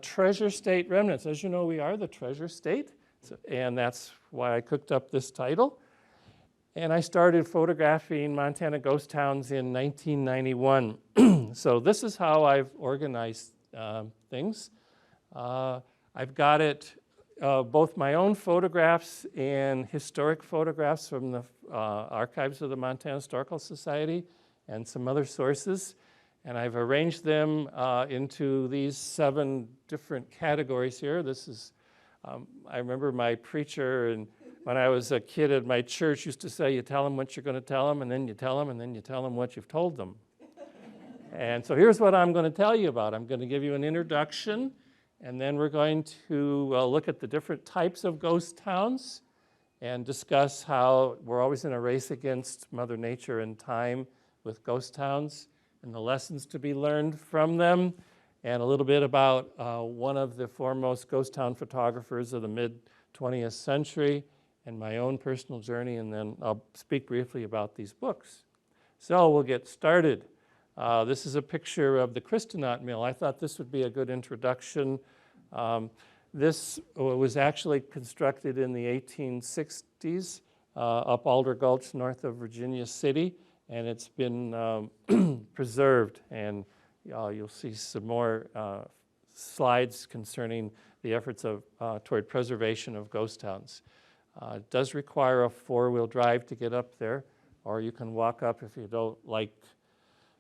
Treasure State Remnants. As you know, we are the Treasure State, and that's why I cooked up this title. And I started photographing Montana ghost towns in 1991. So this is how I've organized things. I've got it, both my own photographs and historic photographs from the archives of the Montana Historical Society and some other sources. And I've arranged them into these 7 different categories here. This is, I remember my preacher, and when I was a kid at my church, used to say, you tell them what you're going to tell them, and then you tell them, and then you tell them what you've told them. And so here's what I'm going to tell you about. I'm going to give you an introduction, and then we're going to look at the different types of ghost towns and discuss how we're always in a race against Mother Nature and time with ghost towns, and the lessons to be learned from them, and a little bit about one of the foremost ghost town photographers of the mid-20th century, and my own personal journey, and then I'll speak briefly about these books. So we'll get started. This is a picture of the Christinaut Mill. I thought this would be a good introduction. This was actually constructed in the 1860s up Alder Gulch north of Virginia City, and it's been preserved, and you'll see some more slides concerning the efforts toward preservation of ghost towns. It does require a 4-wheel drive to get up there, or you can walk up if you don't like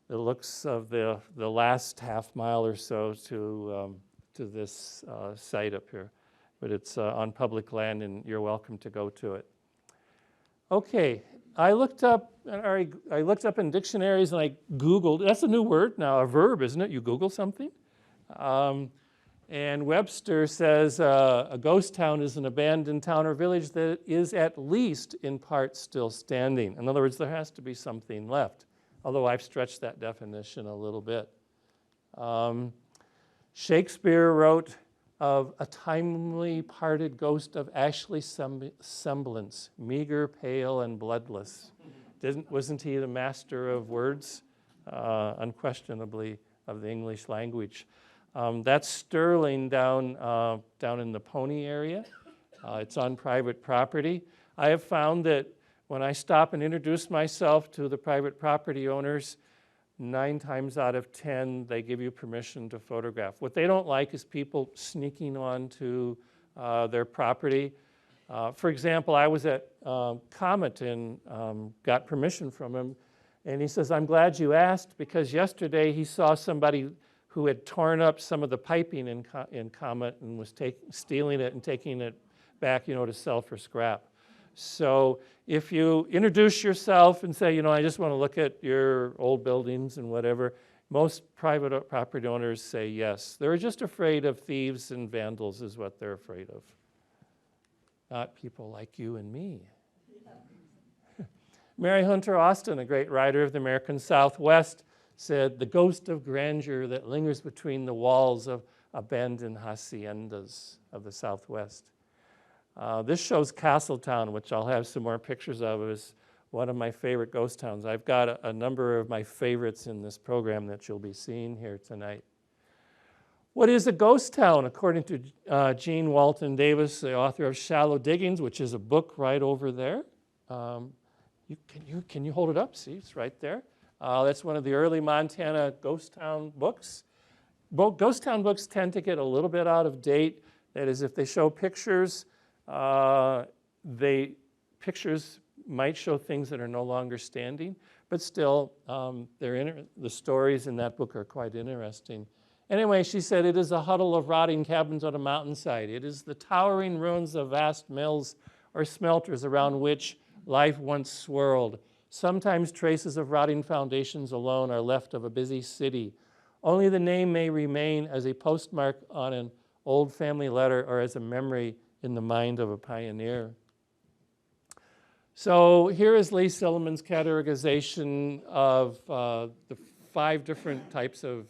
the looks of the last half mile or so to this site up here. But it's on public land, and you're welcome to go to it. Okay, I looked up in dictionaries, and I Googled. That's a new word now, a verb, isn't it? You Google something. And Webster says a ghost town is an abandoned town or village that is at least in part still standing. In other words, there has to be something left, although I've stretched that definition a little bit. Shakespeare wrote of a timely parted ghost of ashly semblance, meager, pale, and bloodless. Wasn't he the master of words? Unquestionably, of the English language. That's Sterling down in the Pony area. It's on private property. I have found that when I stop and introduce myself to the private property owners, 9 times out of 10, they give you permission to photograph. What they don't like is people sneaking onto their property. For example, I was at Comet and got permission from him, and he says, I'm glad you asked, because yesterday he saw somebody who had torn up some of the piping in Comet and was stealing it and taking it back, to sell for scrap. So if you introduce yourself and say, I just want to look at your old buildings and whatever, most private property owners say yes. They're just afraid of thieves and vandals is what they're afraid of. Not people like you and me. Mary Hunter Austin, a great writer of the American Southwest, said, the ghost of grandeur that lingers between the walls of abandoned haciendas of the Southwest. This shows Castletown, which I'll have some more pictures of. It was one of my favorite ghost towns. I've got a number of my favorites in this program that you'll be seeing here tonight. What is a ghost town? According to Gene Walton Davis, the author of Shallow Diggings, which is a book right over there. Can you hold it up? See, it's right there. That's one of the early Montana ghost town books. Ghost town books tend to get a little bit out of date. That is, if they show pictures, pictures might show things that are no longer standing, but still, the stories in that book are quite interesting. Anyway, she said, it is a huddle of rotting cabins on a mountainside. It is the towering ruins of vast mills or smelters around which life once swirled. Sometimes traces of rotting foundations alone are left of a busy city. Only the name may remain as a postmark on an old family letter or as a memory in the mind of a pioneer. So here is Lee Silliman's categorization of the 5 different types of,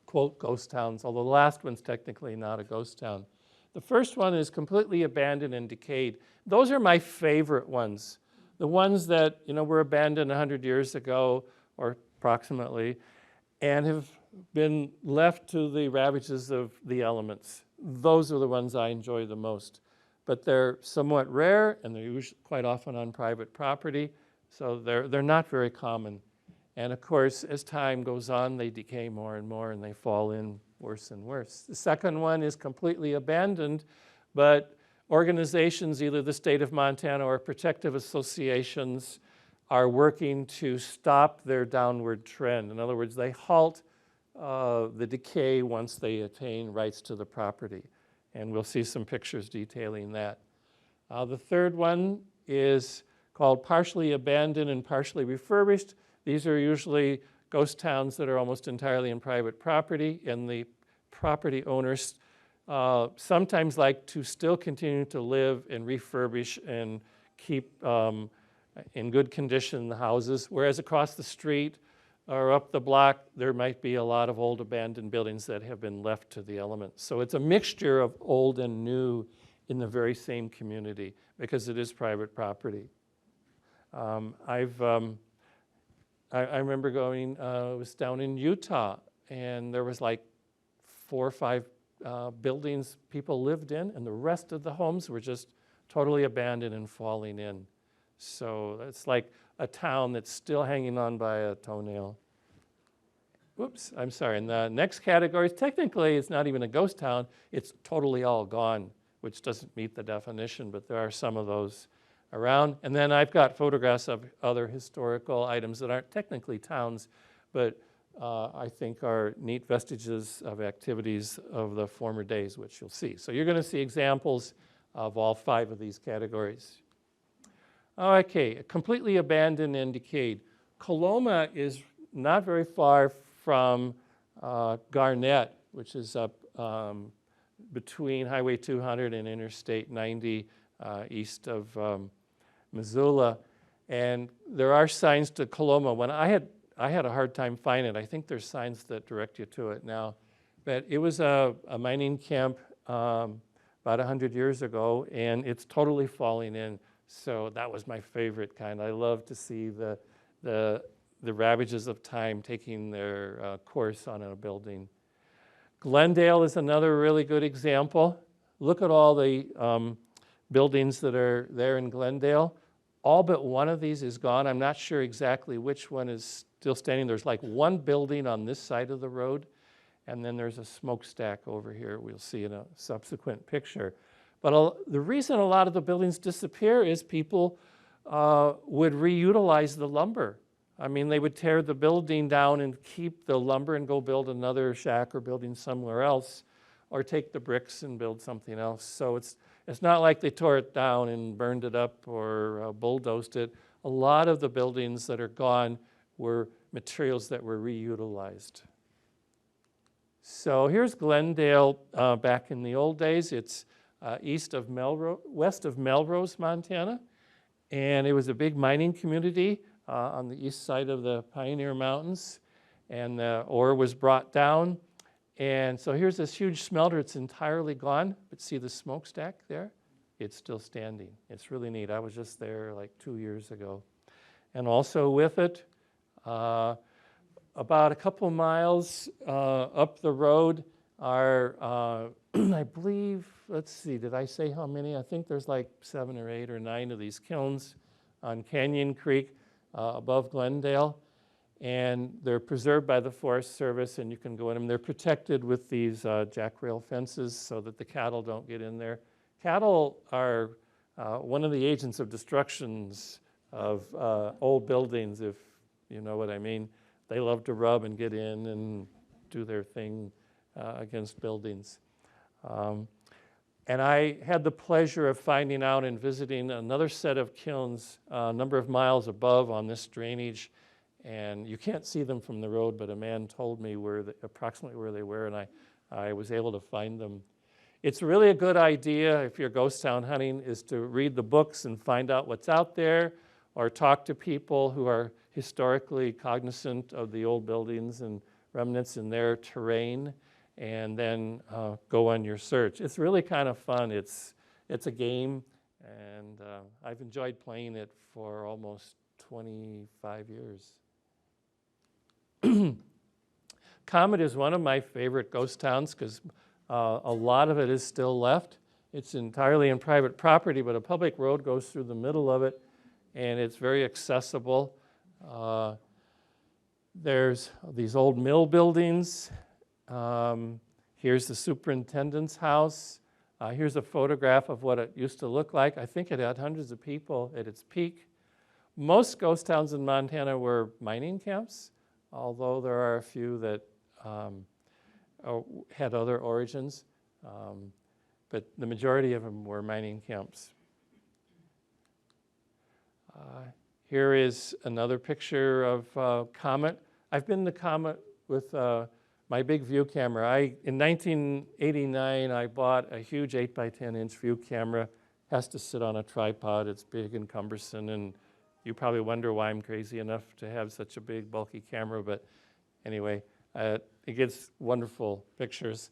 quote, ghost towns, although the last one's technically not a ghost town. The first one is completely abandoned and decayed. Those are my favorite ones. The ones that were abandoned 100 years ago, or approximately, and have been left to the ravages of the elements. Those are the ones I enjoy the most. But they're somewhat rare, and they're usually quite often on private property, so they're not very common. And of course, as time goes on, they decay more and more, and they fall in worse and worse. The second one is completely abandoned, but organizations, either the state of Montana or protective associations, are working to stop their downward trend. In other words, they halt the decay once they attain rights to the property. And we'll see some pictures detailing that. The third one is called partially abandoned and partially refurbished. These are usually ghost towns that are almost entirely in private property, and the property owners sometimes like to still continue to live and refurbish and keep in good condition the houses, whereas across the street or up the block, there might be a lot of old abandoned buildings that have been left to the elements. So it's a mixture of old and new in the very same community because it is private property. I remember going, it was down in Utah, and there was like 4 or 5 buildings people lived in, and the rest of the homes were just totally abandoned and falling in. So it's like a town that's still hanging on by a toenail. Oops, I'm sorry. And the next category, technically it's not even a ghost town, it's totally all gone, which doesn't meet the definition, but there are some of those around. And then I've got photographs of other historical items that aren't technically towns, but I think are neat vestiges of activities of the former days, which you'll see. So you're going to see examples of all 5 of these categories. Okay, completely abandoned and decayed. Coloma is not very far from Garnet, which is up between Highway 200 and Interstate 90 east of Missoula. And there are signs to Coloma. When I had a hard time finding it. I think there's signs that direct you to it now. But it was a mining camp about 100 years ago, and it's totally falling in. So that was my favorite kind. I love to see the ravages of time taking their course on a building. Glendale is another really good example. Look at all the buildings that are there in Glendale. All but one of these is gone. I'm not sure exactly which one is still standing. There's like one building on this side of the road, and then there's a smokestack over here we'll see in a subsequent picture. But the reason a lot of the buildings disappear is people would reutilize the lumber. I mean, they would tear the building down and keep the lumber and go build another shack or building somewhere else, or take the bricks and build something else. So it's not like they tore it down and burned it up or bulldozed it. A lot of the buildings that are gone were materials that were reutilized. So here's Glendale back in the old days. It's west of Melrose, Montana. And it was a big mining community on the east side of the Pioneer Mountains. And the ore was brought down. And so here's this huge smelter. It's entirely gone, but see the smokestack there? It's still standing. It's really neat. I was just there like 2 years ago. And also with it, about a couple miles up the road are, I believe, let's see, did I say how many? I think there's like 7 or 8 or 9 of these kilns on Canyon Creek above Glendale. And they're preserved by the Forest Service, and you can go in them. They're protected with these jack rail fences so that the cattle don't get in there. Cattle are one of the agents of destructions of old buildings, if you know what I mean. They love to rub and get in and do their thing against buildings. And I had the pleasure of finding out and visiting another set of kilns a number of miles above on this drainage. And you can't see them from the road, but a man told me approximately where they were, and I was able to find them. It's really a good idea if you're ghost town hunting is to read the books and find out what's out there, or talk to people who are historically cognizant of the old buildings and remnants in their terrain, and then go on your search. It's really kind of fun. It's a game, and I've enjoyed playing it for almost 25 years. Comet is one of my favorite ghost towns because a lot of it is still left. It's entirely in private property, but a public road goes through the middle of it, and it's very accessible. There's these old mill buildings. Here's the superintendent's house. Here's a photograph of what it used to look like. I think it had hundreds of people at its peak. Most ghost towns in Montana were mining camps, although there are a few that had other origins. But the majority of them were mining camps. Here is another picture of Comet. I've been to Comet with my big view camera. In 1989, I bought a huge 8x10-inch view camera. Has to sit on a tripod. It's big and cumbersome, and you probably wonder why I'm crazy enough to have such a big, bulky camera. But anyway, it gets wonderful pictures.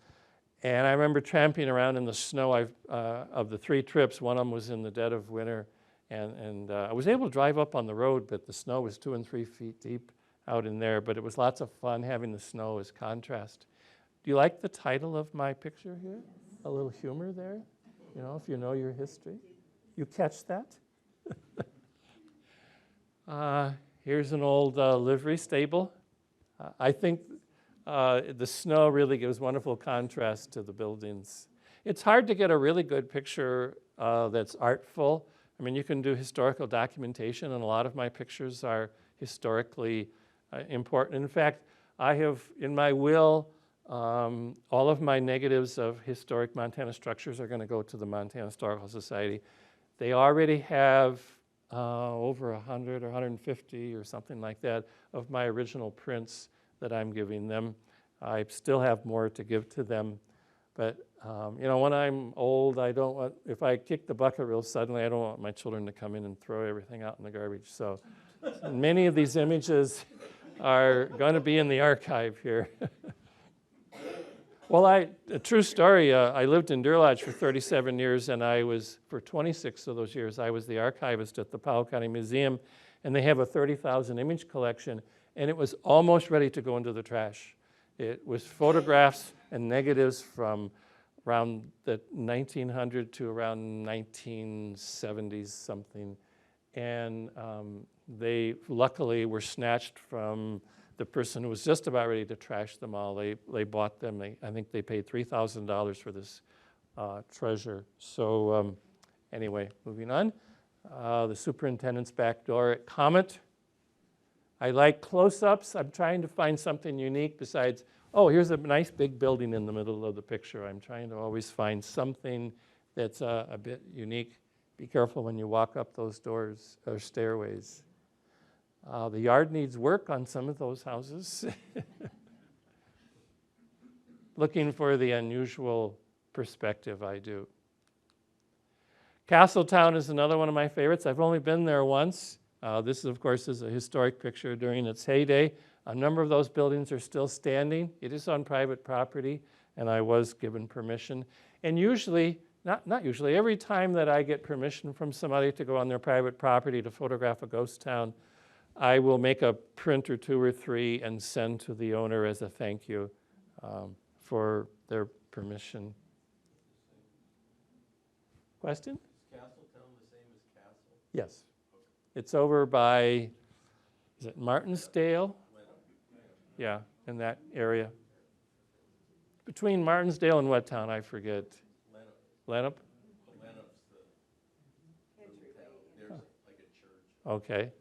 And I remember tramping around in the snow. Of the 3 trips, one of them was in the dead of winter. And I was able to drive up on the road, but the snow was 2 and 3 feet deep out in there. But it was lots of fun having the snow as contrast. Do you like the title of my picture here? A little humor there? You know, if you know your history. You catch that? Here's an old livery stable. I think the snow really gives wonderful contrast to the buildings. It's hard to get a really good picture that's artful. I mean, you can do historical documentation, and a lot of my pictures are historically important. In fact, I have in my will, all of my negatives of historic Montana structures are going to go to the Montana Historical Society. They already have over 100 or 150 or something like that of my original prints that I'm giving them. I still have more to give to them. But, you know, when I'm old, I don't want, if I kick the bucket real suddenly, I don't want my children to come in and throw everything out in the garbage. So many of these images are going to be in the archive here. Well, a true story, I lived in Deer Lodge for 37 years, and I was, for 26 of those years, I was the archivist at the Powell County Museum, and they have a 30,000 image collection, and it was almost ready to go into the trash. It was photographs and negatives from around the 1900 to around 1970s something. And they luckily were snatched from the person who was just about ready to trash them all. They bought them. I think they paid $3,000 for this treasure. So anyway, moving on. The superintendent's back door at Comet. I like close-ups. I'm trying to find something unique besides, oh, here's a nice big building in the middle of the picture. I'm trying to always find something that's a bit unique. Be careful when you walk up those doors or stairways. The yard needs work on some of those houses. Looking for the unusual perspective, I do. Castletown is another one of my favorites. I've only been there once. This, of course, is a historic picture during its heyday. A number of those buildings are still standing. It is on private property, and I was given permission. And usually, not usually, every time that I get permission from somebody to go on their private property to photograph a ghost town, I will make a print or 2 or 3 and send to the owner as a thank you for their permission. Question? Is Castletown the same as Castle? Yes. It's over by, is it Martinsdale? Yeah, in that area. Between Martinsdale and what town? I forget. Lenup? Lenup's the town. There's like a church. Okay.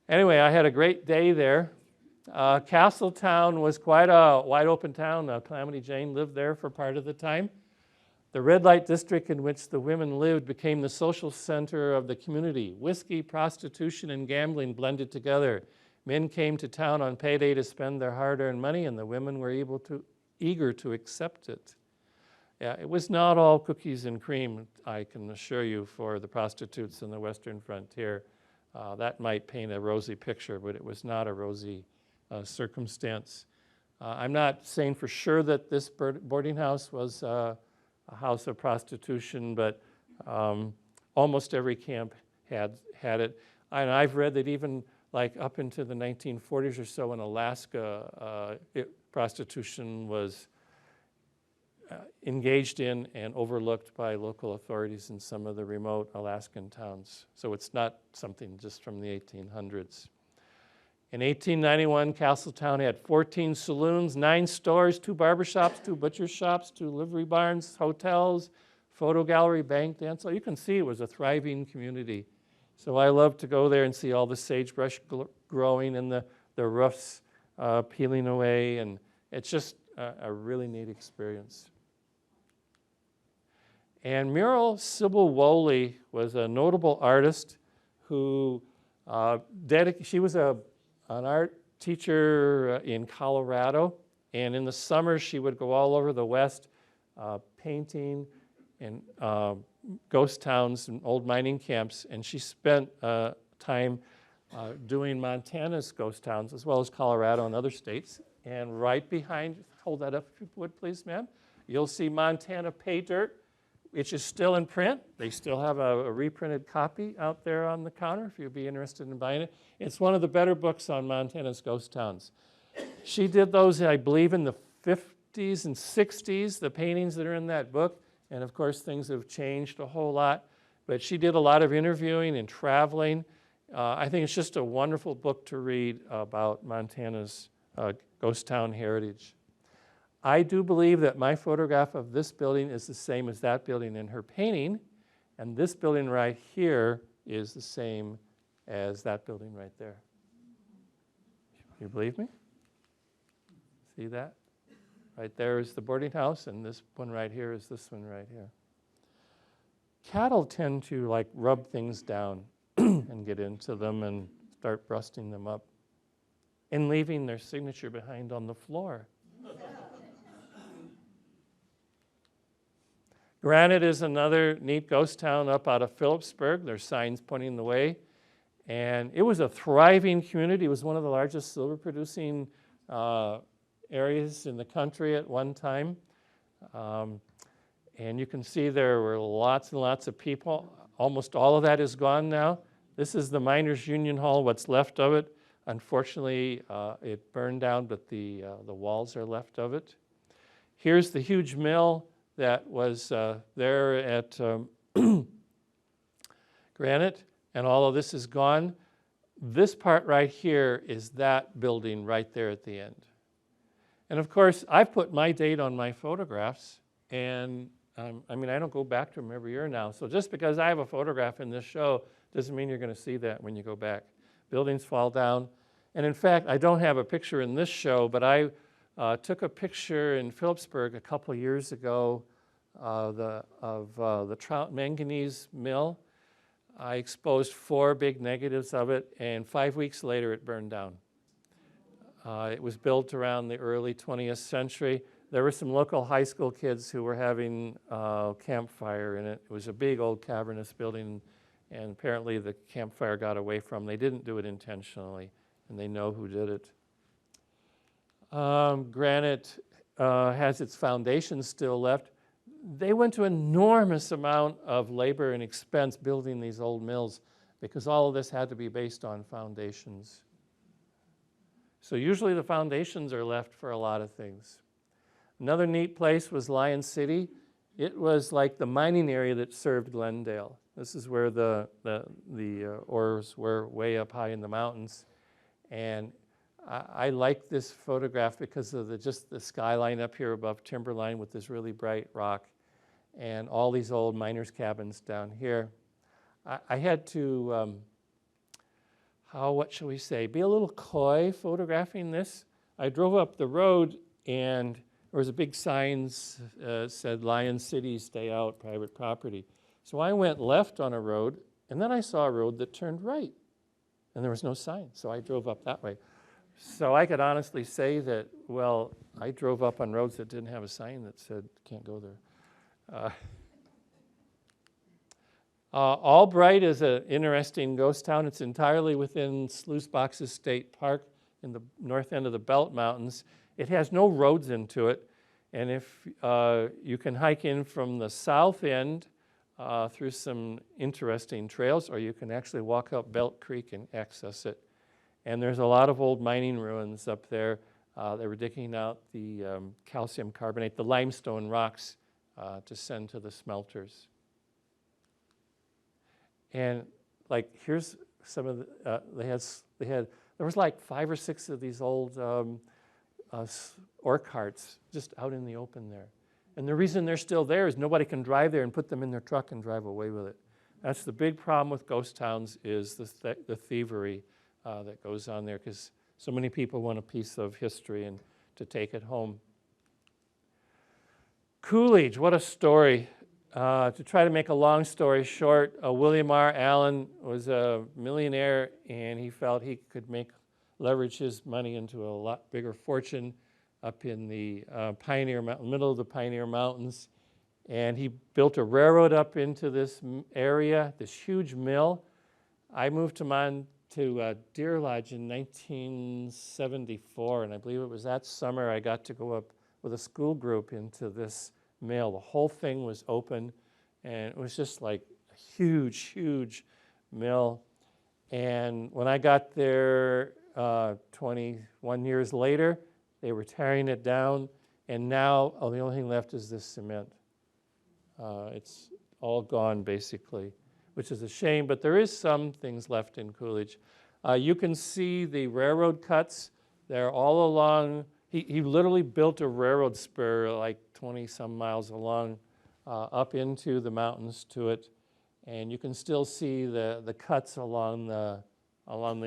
Anyway, I had a great day there. Castletown was quite a wide open town. Calamity Jane lived there for part of the time. The red light district in which the women lived became the social center of the community. Whiskey, prostitution, and gambling blended together. Men came to town on payday to spend their hard-earned money, and the women were eager to accept it. Yeah, it was not all cookies and cream, I can assure you, for the prostitutes in the western frontier. That might paint a rosy picture, but it was not a rosy circumstance. I'm not saying for sure that this boarding house was a house of prostitution, but almost every camp had it. And I've read that even like up into the 1940s or so in Alaska, prostitution was engaged in and overlooked by local authorities in some of the remote Alaskan towns. So it's not something just from the 1800s. In 1891, Castletown had 14 saloons, 9 stores, 2 barbershops, 2 butcher shops, 2 livery barns, hotels, photo gallery, bank, dance. So you can see it was a thriving community. So I love to go there and see all the sagebrush growing and the roofs peeling away, and it's just a really neat experience. And Muriel Sybil Woley was a notable artist who she was an art teacher in Colorado, and in the summer she would go all over the West painting in ghost towns and old mining camps, and she spent time doing Montana's ghost towns as well as Colorado and other states. And right behind, hold that up if you would please, ma'am, you'll see Montana Pay Dirt, which is still in print. They still have a reprinted copy out there on the counter if you'd be interested in buying it. It's one of the better books on Montana's ghost towns. She did those, I believe, in the 50s and 60s, the paintings that are in that book. And of course, things have changed a whole lot. But she did a lot of interviewing and traveling. I think it's just a wonderful book to read about Montana's ghost town heritage. I do believe that my photograph of this building is the same as that building in her painting, and this building right here is the same as that building right there. You believe me? See that? Right there is the boarding house, and this one right here is this one right here. Cattle tend to like rub things down and get into them and start rusting them up and leaving their signature behind on the floor. Granite is another neat ghost town up out of Phillipsburg. There's signs pointing the way. And it was a thriving community. It was one of the largest silver producing areas in the country at one time. And you can see there were lots and lots of people. Almost all of that is gone now. This is the Miners Union Hall, what's left of it. Unfortunately, it burned down, but the walls are left of it. Here's the huge mill that was there at Granite, and all of this is gone. This part right here is that building right there at the end. And of course, I've put my date on my photographs, and I mean, I don't go back to them every year now. So just because I have a photograph in this show doesn't mean you're going to see that when you go back. Buildings fall down. And in fact, I don't have a picture in this show, but I took a picture in Phillipsburg a couple of years ago of the Trout Manganese Mill. I exposed 4 big negatives of it, and 5 weeks later it burned down. It was built around the early 20th century. There were some local high school kids who were having a campfire in it. It was a big old cavernous building, and apparently the campfire got away from them. They didn't do it intentionally, and they know who did it. Granite has its foundations still left. They went to an enormous amount of labor and expense building these old mills because all of this had to be based on foundations. So usually the foundations are left for a lot of things. Another neat place was Lion City. It was like the mining area that served Glendale. This is where the ores were way up high in the mountains. And I like this photograph because of just the skyline up here above timberline with this really bright rock and all these old miners' cabins down here. I had to, what shall we say, be a little coy photographing this. I drove up the road and there was a big sign said Lion City, stay out, private property. So I went left on a road and then I saw a road that turned right and there was no sign. So I drove up that way. So I could honestly say that, well, I drove up on roads that didn't have a sign that said, can't go there. Albright is an interesting ghost town. It's entirely within Sluice Boxes State Park in the north end of the Belt Mountains. It has no roads into it. And if you can hike in from the south end through some interesting trails, or you can actually walk up Belt Creek and access it. And there's a lot of old mining ruins up there. They were digging out the calcium carbonate, the limestone rocks to send to the smelters. And like here's some of the, there was like 5 or 6 of these old ore carts just out in the open there. And the reason they're still there is nobody can drive there and put them in their truck and drive away with it. That's the big problem with ghost towns, is the thievery that goes on there, because so many people want a piece of history and to take it home. Coolidge, what a story. To try to make a long story short, William R. Allen was a millionaire, and he felt he could leverage his money into a lot bigger fortune up in the middle of the Pioneer Mountains. And he built a railroad up into this area, this huge mill. I moved to Deer Lodge in 1974, and I believe it was that summer I got to go up with a school group into this mill. The whole thing was open, and it was just like a huge, huge mill. And when I got there 21 years later, they were tearing it down, and now the only thing left is this cement. It's all gone, basically, which is a shame, but there is some things left in Coolidge. You can see the railroad cuts. They're all along. He literally built a railroad spur like 20-some miles along up into the mountains to it, and you can still see the cuts along the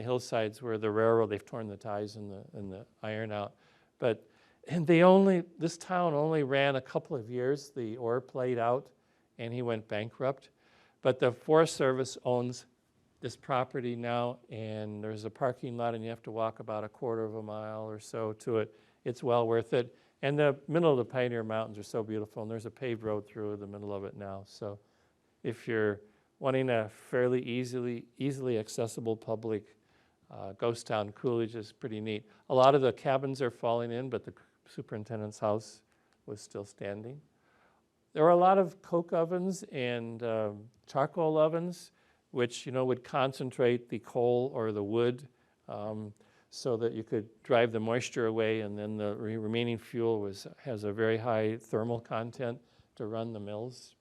hillsides where the railroad, they've torn the ties and the iron out. But this town only ran a couple of years. The ore played out, and he went bankrupt. But the Forest Service owns this property now, and there's a parking lot, and you have to walk about a quarter of a mile or so to it. It's well worth it. And the middle of the Pioneer Mountains are so beautiful, and there's a paved road through the middle of it now. So if you're wanting a fairly easily accessible public ghost town, Coolidge is pretty neat. A lot of the cabins are falling in, but the superintendent's house was still standing. There were a lot of coke ovens and charcoal ovens, which would concentrate the coal or the wood so that you could drive the moisture away, and then the remaining fuel has a very high thermal content to run the mills.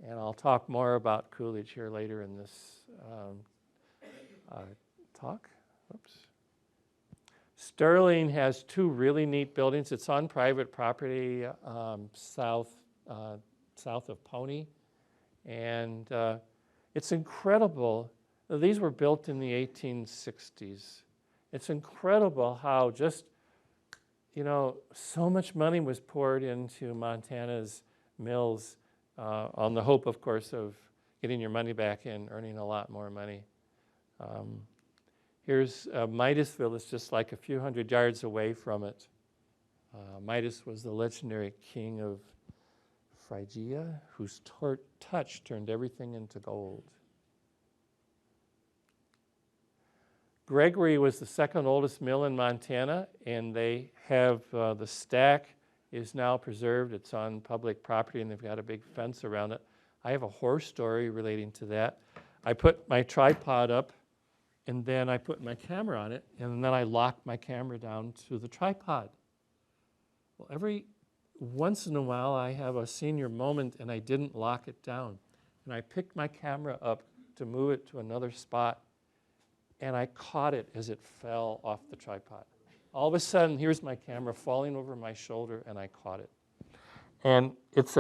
And I'll talk more about Coolidge here later in this talk. Oops. Sterling has 2 really neat buildings. It's on private property south of Pony, and it's incredible. These were built in the 1860s. It's incredible how just, so much money was poured into Montana's mills on the hope, of course, of getting your money back and earning a lot more money. Here's Midasville. It's just like a few hundred yards away from it. Midas was the legendary king of Phrygia, whose touch turned everything into gold. Gregory was the second oldest mill in Montana, and they have the stack is now preserved. It's on public property, and they've got a big fence around it. I have a horror story relating to that. I put my tripod up, and then I put my camera on it, and then I locked my camera down to the tripod. Well, every once in a while, I have a senior moment, and I didn't lock it down. And I picked my camera up to move it to another spot, and I caught it as it fell off the tripod. All of a sudden, here's my camera falling over my shoulder, and I caught it. And it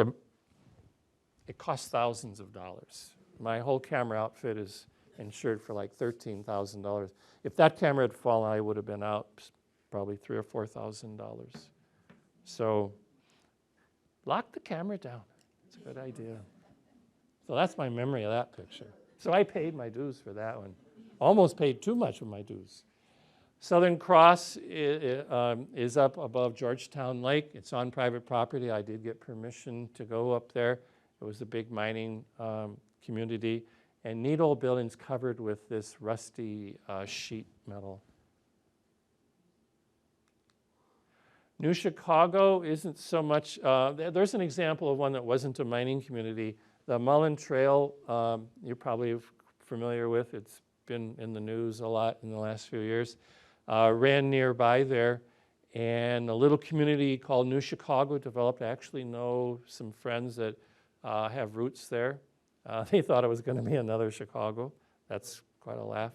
costs thousands of dollars. My whole camera outfit is insured for like $13,000. If that camera had fallen, I would have been out probably $3,000 or $4,000. So lock the camera down. It's a good idea. So that's my memory of that picture. So I paid my dues for that one. Almost paid too much of my dues. Southern Cross is up above Georgetown Lake. It's on private property. I did get permission to go up there. It was a big mining community, and neat old buildings covered with this rusty sheet metal. New Chicago isn't so much, there's an example of one that wasn't a mining community. The Mullen Trail, you're probably familiar with. It's been in the news a lot in the last few years. Ran nearby there, and a little community called New Chicago developed. I actually know some friends that have roots there. They thought it was going to be another Chicago. That's quite a laugh.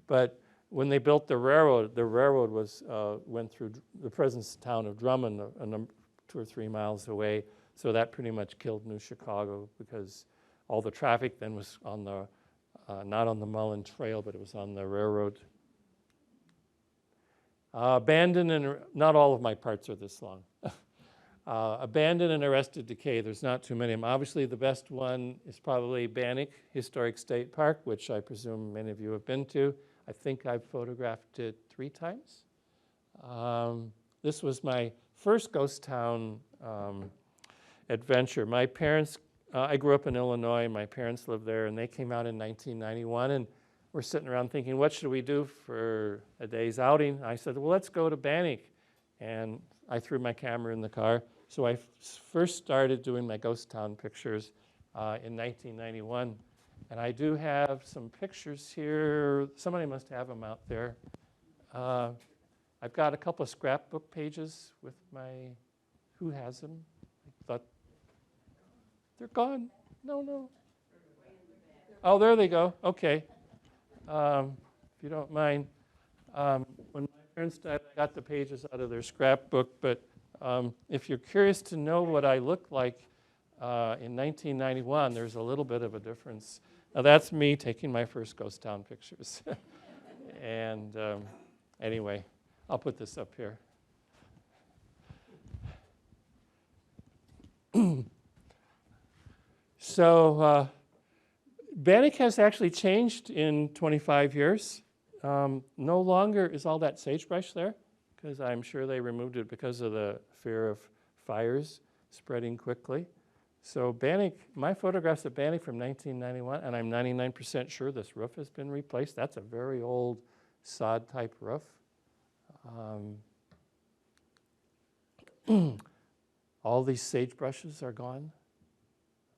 But when they built the railroad was went through the present town of Drummond, 2 or 3 miles away. So that pretty much killed New Chicago because all the traffic then was on the not on the Mullen Trail, but it was on the railroad. Abandoned and not all of my parts are this long. Abandoned and arrested decay. There's not too many of them. Obviously, the best one is probably Bannack Historic State Park, which I presume many of you have been to. I think I've photographed it 3 times. This was my first ghost town adventure. My parents, I grew up in Illinois. My parents lived there, and they came out in 1991, and we're sitting around thinking, what should we do for a day's outing? I said, well, let's go to Bannack. And I threw my camera in the car. So I first started doing my ghost town pictures in 1991. And I do have some pictures here. Somebody must have them out there. I've got a couple of scrapbook pages with my, who has them? I thought, they're gone. No. Oh, there they go. Okay. If you don't mind. When my parents died, I got the pages out of their scrapbook, but if you're curious to know what I looked like in 1991, there's a little bit of a difference. Now that's me taking my first ghost town pictures. And anyway, I'll put this up here. So Bannack has actually changed in 25 years. No longer is all that sagebrush there, because I'm sure they removed it because of the fear of fires spreading quickly. So Bannack, my photographs of Bannack from 1991, and I'm 99% sure this roof has been replaced. That's a very old sod-type roof. All these sagebrushes are gone.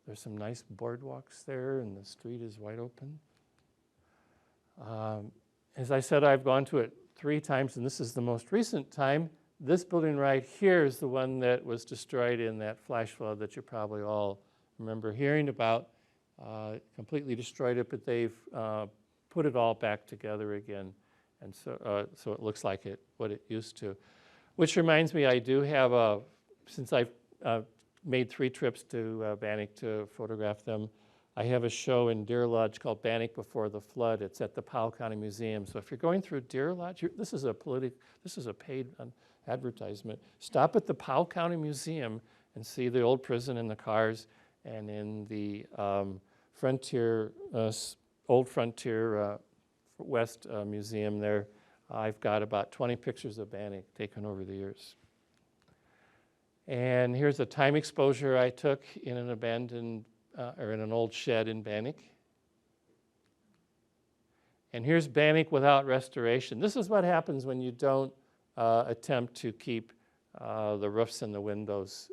There's some nice boardwalks there, and the street is wide open. As I said, I've gone to it 3 times, and this is the most recent time. This building right here is the one that was destroyed in that flash flood that you probably all remember hearing about. Completely destroyed it, but they've put it all back together again, and so it looks like what it used to. Which reminds me, I do have since I've made 3 trips to Bannack to photograph them, I have a show in Deer Lodge called Bannack Before the Flood. It's at the Powell County Museum. So if you're going through Deer Lodge, this is a paid advertisement. Stop at the Powell County Museum and see the old prison and the cars, and in the Old Frontier West Museum there, I've got about 20 pictures of Bannack taken over the years. And here's a time exposure I took in an abandoned or in an old shed in Bannack. And here's Bannack without restoration. This is what happens when you don't attempt to keep the roofs and the windows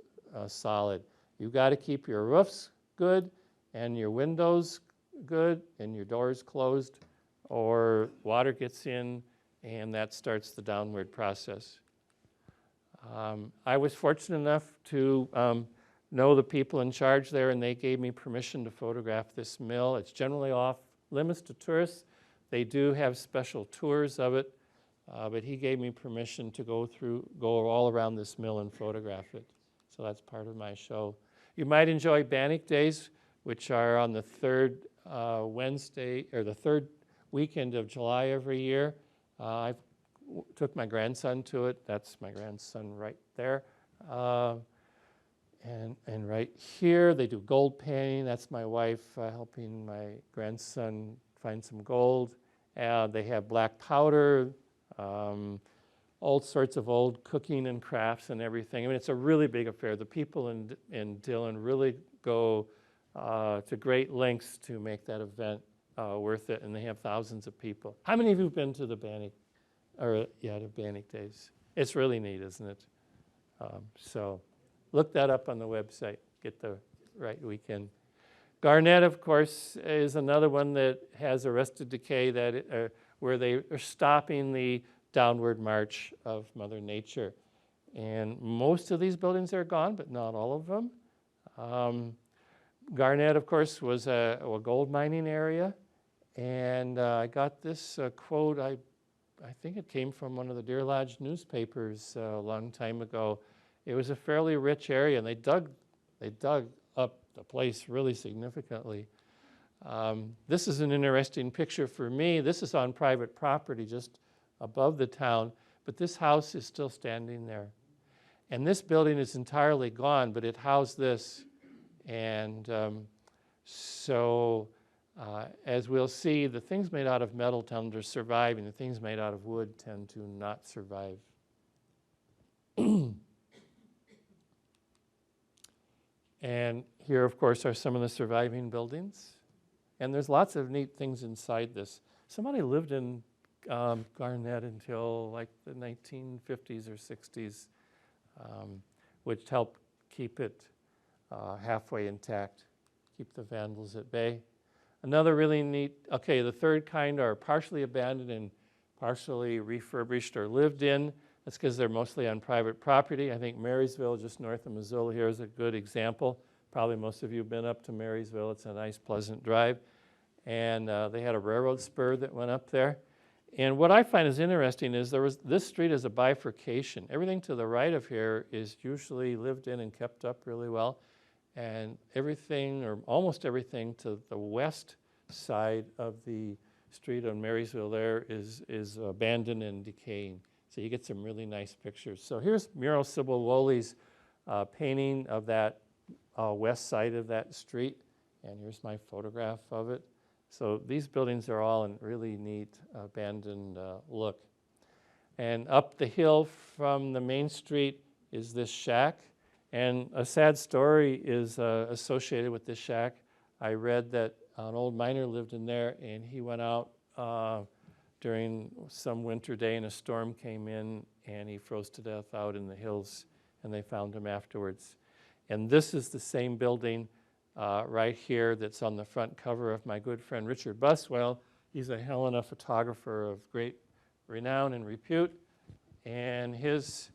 solid. You've got to keep your roofs good and your windows good and your doors closed, or water gets in and that starts the downward process. I was fortunate enough to know the people in charge there, and they gave me permission to photograph this mill. It's generally off limits to tourists. They do have special tours of it, but he gave me permission to go all around this mill and photograph it. So that's part of my show. You might enjoy Bannack Days, which are on the 3rd Wednesday, or the 3rd weekend of July every year. I took my grandson to it. That's my grandson right there. And right here, they do gold painting. That's my wife helping my grandson find some gold. They have black powder, all sorts of old cooking and crafts and everything. I mean, it's a really big affair. The people in Dillon really go to great lengths to make that event worth it, and they have thousands of people. How many of you have been to the Bannack, to Bannack Days? It's really neat, isn't it? So look that up on the website, get the right weekend. Garnet, of course, is another one that has arrested decay where they are stopping the downward march of Mother Nature. And most of these buildings are gone, but not all of them. Garnet, of course, was a gold mining area. And I got this quote, I think it came from one of the Deer Lodge newspapers a long time ago. It was a fairly rich area, and they dug up the place really significantly. This is an interesting picture for me. This is on private property just above the town, but this house is still standing there. And this building is entirely gone, but it housed this. And as we'll see, the things made out of metal tend to survive, and the things made out of wood tend to not survive. And here, of course, are some of the surviving buildings. And there's lots of neat things inside this. Somebody lived in Garnet until like the 1950s or 60s, which helped keep it halfway intact, keep the vandals at bay. Another really neat, okay, the third kind are partially abandoned and partially refurbished or lived in. That's because they're mostly on private property. I think Marysville, just north of Missoula here, is a good example. Probably most of you have been up to Marysville. It's a nice, pleasant drive. And they had a railroad spur that went up there. And what I find is interesting is this street is a bifurcation. Everything to the right of here is usually lived in and kept up really well. And everything, or almost everything, to the west side of the street on Marysville there is abandoned and decaying. So you get some really nice pictures. So here's Mural Sybil Woley's painting of that west side of that street. And here's my photograph of it. So these buildings are all in really neat abandoned look. And up the hill from the main street is this shack. And a sad story is associated with this shack. I read that an old miner lived in there, and he went out during some winter day, and a storm came in, and he froze to death out in the hills, and they found him afterwards. And this is the same building right here that's on the front cover of my good friend Richard Buswell. He's a Helena photographer of great renown and repute, and he's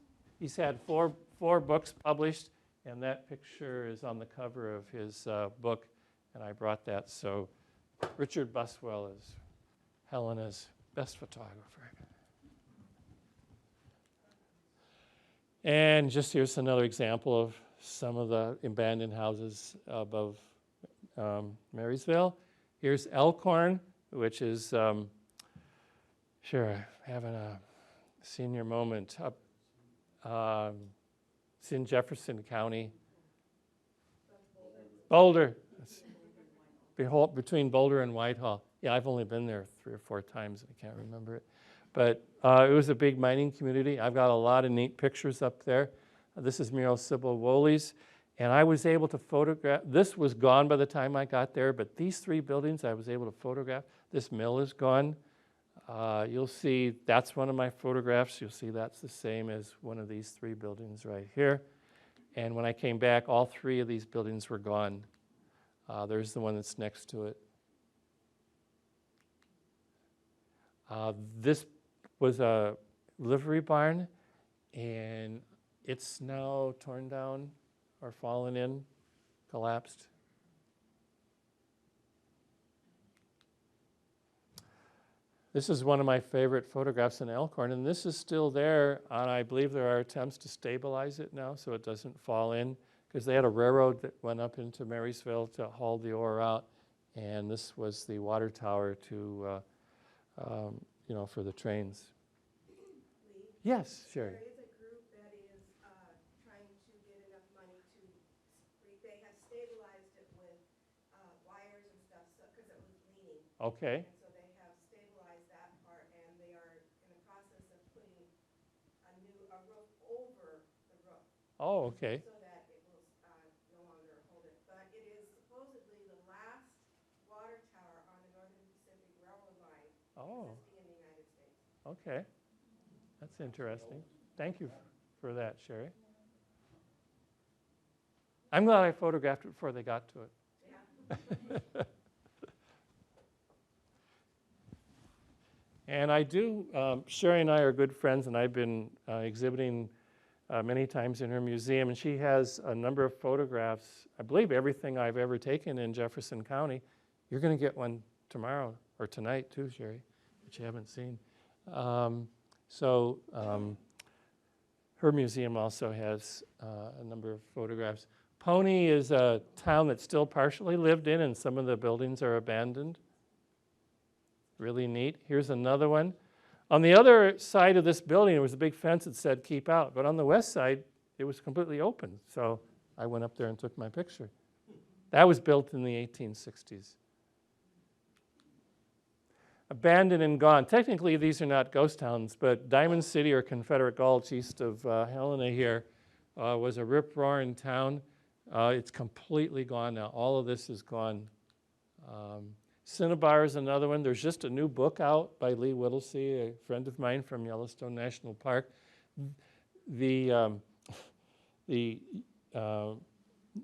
had four books published, and that picture is on the cover of his book, and I brought that. So Richard Buswell is Helena's best photographer. And just here's another example of some of the abandoned houses above Marysville. Here's Elkhorn, which is, sure, having a senior moment up. It's in Jefferson County. Boulder. Between Boulder and Whitehall. Yeah, I've only been there 3 or 4 times. I can't remember it. But it was a big mining community. I've got a lot of neat pictures up there. This is Mural Sybil Woley's. And I was able to photograph. This was gone by the time I got there, but these 3 buildings I was able to photograph. This mill is gone. You'll see that's one of my photographs. You'll see that's the same as one of these 3 buildings right here. And when I came back, all 3 of these buildings were gone. There's the one that's next to it. This was a livery barn, and it's now torn down or fallen in, collapsed. This is one of my favorite photographs in Elkhorn, and this is still there, and I believe there are attempts to stabilize it now so it doesn't fall in, because they had a railroad that went up into Marysville to haul the ore out, and this was the water tower to, for the trains. Lee? Yes, Sherry. There is a group that is trying to get enough money to, they have stabilized it with wires and stuff, because it was leaning. Okay. And so they have stabilized that part, and they are in the process of putting a roof over the roof. Oh, okay. So that it will no longer hold it. But it is supposedly the last water tower on the Northern Pacific Railroad line existing in the United States. Okay. That's interesting. Thank you for that, Sherry. I'm glad I photographed it before they got to it. And I do, Sherry and I are good friends, and I've been exhibiting many times in her museum, and she has a number of photographs, I believe everything I've ever taken in Jefferson County. You're going to get one tomorrow, or tonight too, Sherry, which you haven't seen. Her museum also has a number of photographs. Pony is a town that's still partially lived in, and some of the buildings are abandoned. Really neat. Here's another one. On the other side of this building, there was a big fence that said keep out, but on the west side, it was completely open. So I went up there and took my picture. That was built in the 1860s. Abandoned and gone. Technically, these are not ghost towns, but Diamond City or Confederate Gulch east of Helena here was a rip-roaring town. It's completely gone now. All of this is gone. Cinnabar is another one. There's just a new book out by Lee Whittlesey, a friend of mine from Yellowstone National Park. The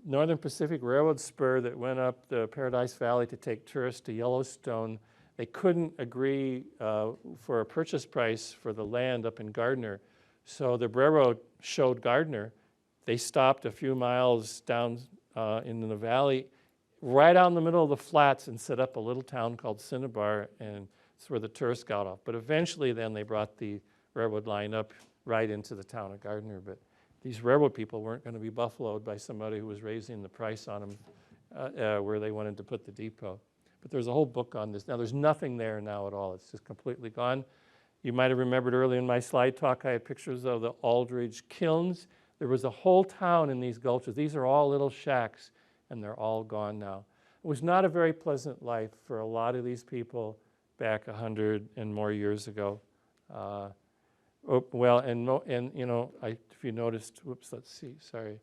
Northern Pacific Railroad spur that went up the Paradise Valley to take tourists to Yellowstone, they couldn't agree for a purchase price for the land up in Gardner. So the railroad showed Gardner. They stopped a few miles down in the valley, right out in the middle of the flats, and set up a little town called Cinnabar, and it's where the tourists got off. But eventually then they brought the railroad line up right into the town of Gardner. But these railroad people weren't going to be buffaloed by somebody who was raising the price on them where they wanted to put the depot. But there's a whole book on this. Now there's nothing there now at all. It's just completely gone. You might have remembered early in my slide talk I had pictures of the Aldridge Kilns. There was a whole town in these gulches. These are all little shacks, and they're all gone now. It was not a very pleasant life for a lot of these people back 100 and more years ago. Well, and you know, if you noticed, whoops, let's see, sorry.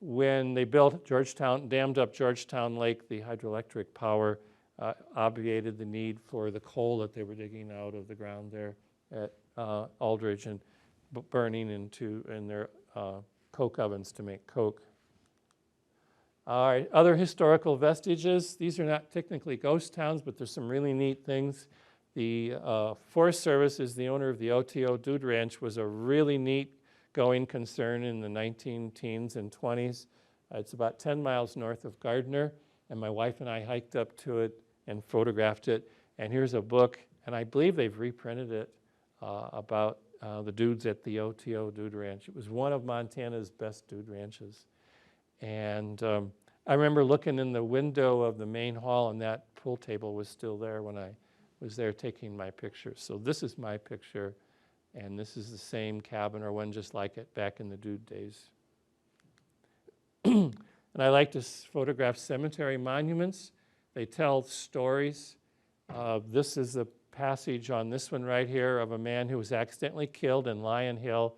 When they built Georgetown, dammed up Georgetown Lake, the hydroelectric power obviated the need for the coal that they were digging out of the ground there at Aldridge and burning in their coke ovens to make coke. All right, other historical vestiges. These are not technically ghost towns, but there's some really neat things. The Forest Service is the owner of the OTO Dude Ranch, was a really neat going concern in the 19-teens and 20s. It's about 10 miles north of Gardner, and my wife and I hiked up to it and photographed it. And here's a book, and I believe they've reprinted it about the dudes at the OTO Dude Ranch. It was one of Montana's best dude ranches. And I remember looking in the window of the main hall, and that pool table was still there when I was there taking my picture. So this is my picture, and this is the same cabin or one just like it back in the dude days. And I like to photograph cemetery monuments. They tell stories. This is the passage on this one right here of a man who was accidentally killed in Lion Hill.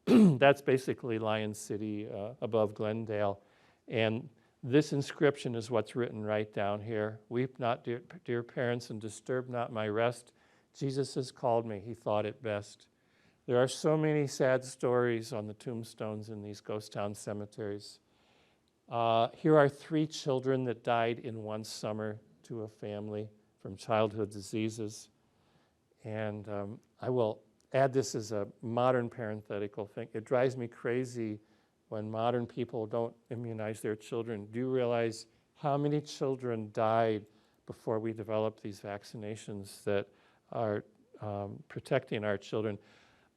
That's basically Lion City above Glendale. And this inscription is what's written right down here. Weep not, dear parents, and disturb not my rest. Jesus has called me, he thought it best. There are so many sad stories on the tombstones in these ghost town cemeteries. Here are 3 children that died in one summer to a family from childhood diseases. And I will add this as a modern parenthetical thing. It drives me crazy when modern people don't immunize their children. Do you realize how many children died before we developed these vaccinations that are protecting our children?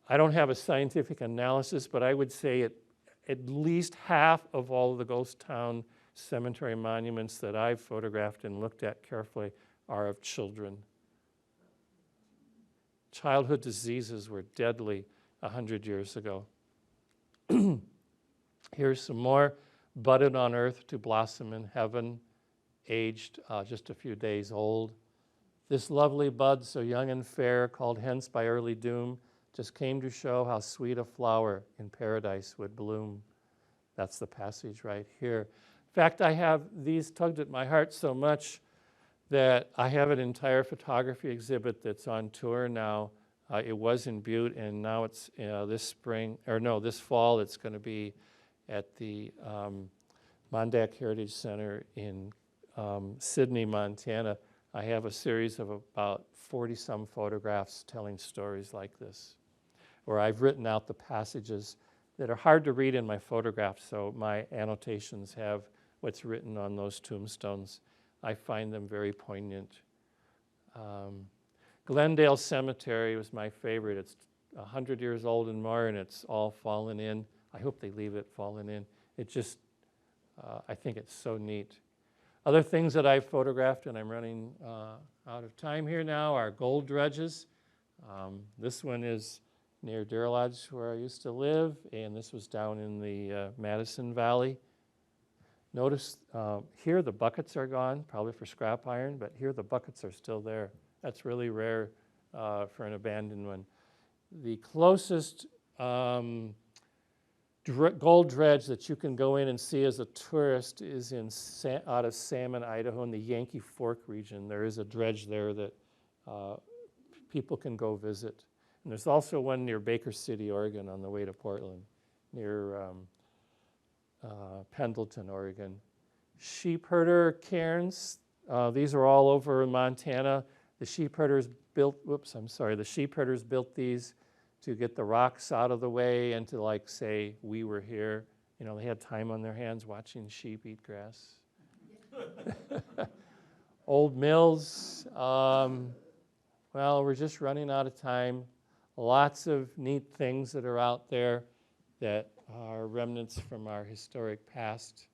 I don't have a scientific analysis, but I would say at least half of all of the ghost town cemetery monuments that I've photographed and looked at carefully are of children. Childhood diseases were deadly 100 years ago. Here's some more. Budded on earth to blossom in heaven, aged just a few days old. This lovely bud, so young and fair, called hence by early doom, just came to show how sweet a flower in paradise would bloom. That's the passage right here. In fact, I have these tugged at my heart so much that I have an entire photography exhibit that's on tour now. It was in Butte, and now it's this fall, it's going to be at the Bannack Heritage Center in Sydney, Montana, I have a series of about 40-some photographs telling stories like this, where I've written out the passages that are hard to read in my photographs, so my annotations have what's written on those tombstones. I find them very poignant. Glendale Cemetery was my favorite. It's 100 years old and more, and it's all fallen in. I hope they leave it fallen in. It just, I think it's so neat. Other things that I've photographed, and I'm running out of time here now, are gold dredges. This one is near Deer Lodge, where I used to live, and this was down in the Madison Valley. Notice here the buckets are gone, probably for scrap iron, but here the buckets are still there. That's really rare for an abandoned one. The closest gold dredge that you can go in and see as a tourist is out of Salmon, Idaho, in the Yankee Fork region. There is a dredge there that people can go visit. And there's also one near Baker City, Oregon, on the way to Portland, near Pendleton, Oregon. Sheepherder Cairns, these are all over Montana. The sheepherders built, the sheepherders built these to get the rocks out of the way and to, like, say, we were here. You know, they had time on their hands watching sheep eat grass. Old mills. Well, we're just running out of time. Lots of neat things that are out there that are remnants from our historic past.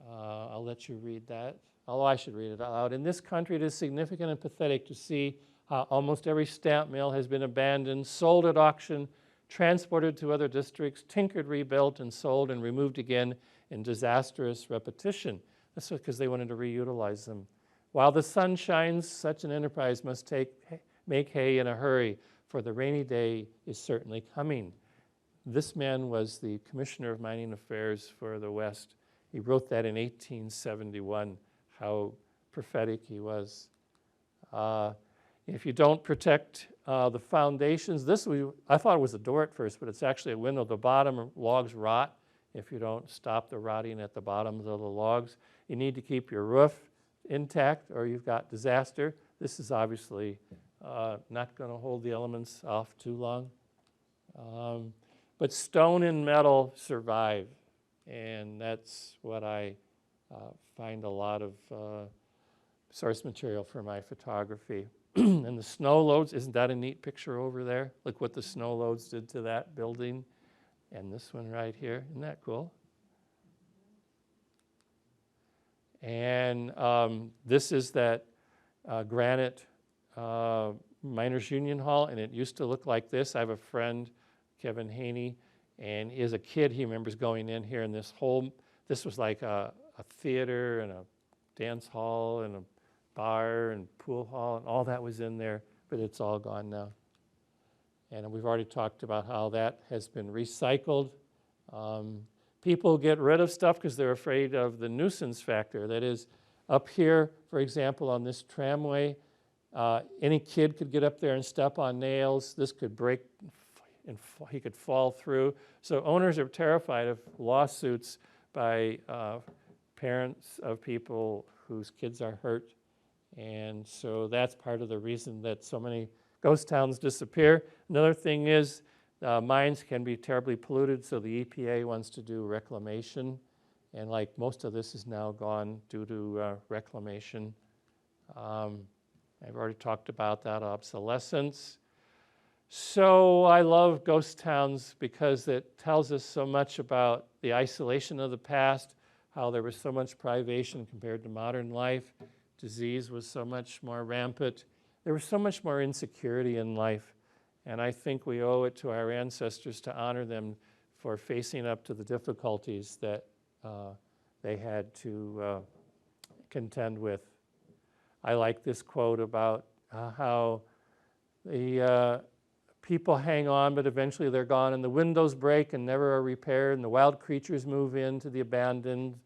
I'll let you read that. Although I should read it out loud. In this country, it is significant and pathetic to see how almost every stamp mill has been abandoned, sold at auction, transported to other districts, tinkered, rebuilt, and sold and removed again in disastrous repetition. That's because they wanted to reutilize them. While the sun shines, such an enterprise must make hay in a hurry, for the rainy day is certainly coming. This man was the Commissioner of Mining Affairs for the West. He wrote that in 1871. How prophetic he was. If you don't protect the foundations, I thought it was a door at first, but it's actually a window. The bottom logs rot if you don't stop the rotting at the bottoms of the logs. You need to keep your roof intact or you've got disaster. This is obviously not going to hold the elements off too long. But stone and metal survive, and that's what I find a lot of source material for my photography. And the snow loads, isn't that a neat picture over there? Look what the snow loads did to that building. And this one right here, isn't that cool? And this is that Granite Miners Union Hall, and it used to look like this. I have a friend, Kevin Haney, and as a kid he remembers going in here, and this was like a theater and a dance hall and a bar and pool hall, and all that was in there, but it's all gone now. And we've already talked about how that has been recycled. People get rid of stuff because they're afraid of the nuisance factor. That is, up here, for example, on this tramway, any kid could get up there and step on nails. This could break, and he could fall through. So owners are terrified of lawsuits by parents of people whose kids are hurt. And so that's part of the reason that so many ghost towns disappear. Another thing is mines can be terribly polluted, so the EPA wants to do reclamation. And like most of this is now gone due to reclamation. I've already talked about that, obsolescence. So I love ghost towns because it tells us so much about the isolation of the past, how there was so much privation compared to modern life. Disease was so much more rampant. There was so much more insecurity in life. And I think we owe it to our ancestors to honor them for facing up to the difficulties that they had to contend with. I like this quote about how the people hang on, but eventually they're gone, and the windows break and never are repaired, and the wild creatures move into the abandoned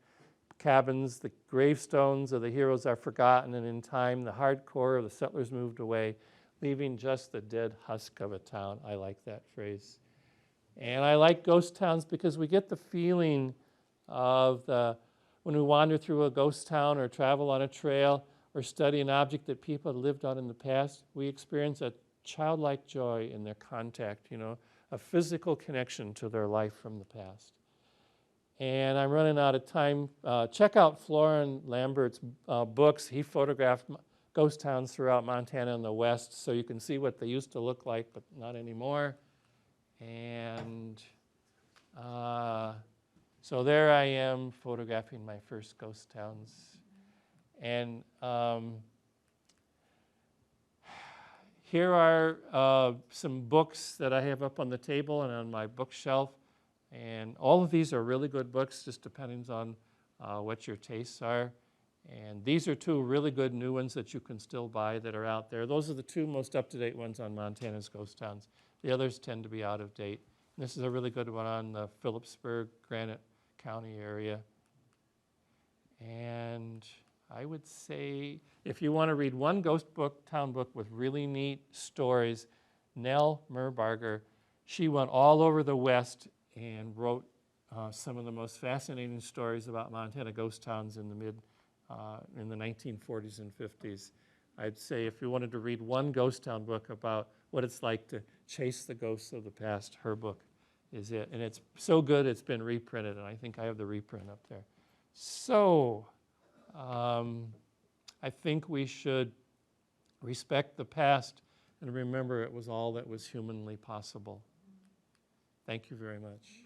cabins, the gravestones of the heroes are forgotten, and in time the hardcore of the settlers moved away, leaving just the dead husk of a town. I like that phrase. And I like ghost towns because we get the feeling of the when we wander through a ghost town or travel on a trail or study an object that people had lived on in the past, we experience a childlike joy in their contact, you know, a physical connection to their life from the past. And I'm running out of time. Check out Florin Lambert's books. He photographed ghost towns throughout Montana and the West, so you can see what they used to look like, but not anymore. And so there I am photographing my first ghost towns. And here are some books that I have up on the table and on my bookshelf. And all of these are really good books, just depending on what your tastes are. And these are two really good new ones that you can still buy that are out there. Those are the two most up-to-date ones on Montana's ghost towns. The others tend to be out of date. And this is a really good one on the Phillipsburg, Granite County area. And I would say if you want to read one ghost book, town book with really neat stories, Nell Merbarger, she went all over the West and wrote some of the most fascinating stories about Montana ghost towns in the 1940s and 50s. I'd say if you wanted to read one ghost town book about what it's like to chase the ghosts of the past, her book is it. And it's so good it's been reprinted, and I think I have the reprint up there. So I think we should respect the past and remember it was all that was humanly possible. Thank you very much.